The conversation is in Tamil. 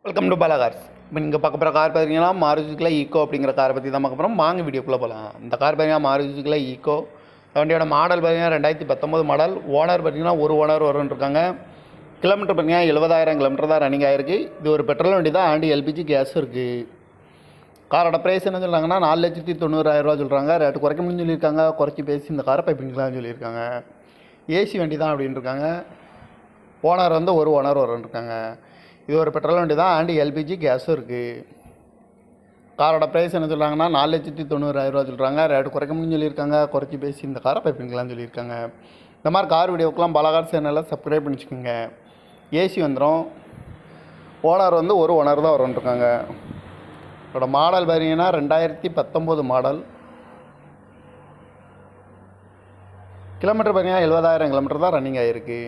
Welcome to Bala cars. இப்போ நீங்கள் பார்க்க போகிற கார் பார்த்தீங்கன்னா மாருதிக்குள்ள ஈக்கோ அப்படிங்கிற காரை பற்றி தான் பார்க்க போகிறோம். வாங்க வீடியோக்குள்ளே போகலாம். இந்த கார் பார்த்தீங்கன்னா மாருதிக்குள்ள ஈக்கோ. வண்டியோட மாடல் பார்த்தீங்கன்னா 2019 மாடல். ஓனர் பார்த்தீங்கன்னா ஒரு ஓனர் வரும்னு இருக்காங்க. கிலோமீட்டர் பார்த்தீங்கன்னா 70,000 கிலோமீட்டர் தான் ரன்னிங் ஆகிருக்கு. இது ஒரு பெட்ரோல் வண்டி தான், ஆண்டி எல்பிஜி கேஸும் இருக்குது. காரோட ப்ரைஸ் என்ன சொல்கிறாங்கன்னா 4,90,000 சொல்கிறாங்க. ரேட்டு குறைக்க முடியும்னு சொல்லியிருக்காங்க. குறைச்சி பேசி இந்த காரை பைப்பிங்களான்னு சொல்லியிருக்காங்க. ஏசி வண்டி தான் அப்படின்னு இருக்காங்க. ஓனர் வந்து ஒரு ஓனர் வரும்னு இருக்காங்க. இது ஒரு பெட்ரோல் வண்டி தான், ஆண்டி எல்பிஜி கேஸும் இருக்குது. காரோட ப்ரைஸ் என்ன சொல்கிறாங்கன்னா 4,90,000 சொல்கிறாங்க. ரேட்டு குறைக்க முடியும்னு சொல்லியிருக்காங்க. குறைச்சி பேசி இந்த காரை பைப்பிங்களான்னு சொல்லியிருக்காங்க. இந்த மாதிரி கார் வீடியோக்கெலாம் பாலாகார் சேனலில் சப்ஸ்கிரைப் பண்ணிச்சுக்கோங்க. ஏசி வந்துடும். ஓனர் வந்து ஒரு ஓனர் தான் வரும்ன்ருக்காங்க. இதோட மாடல் பார்த்தீங்கன்னா 2019 மாடல். கிலோமீட்டர் பார்த்தீங்கன்னா 70,000 கிலோமீட்டர் தான் ரன்னிங் ஆகிருக்கு.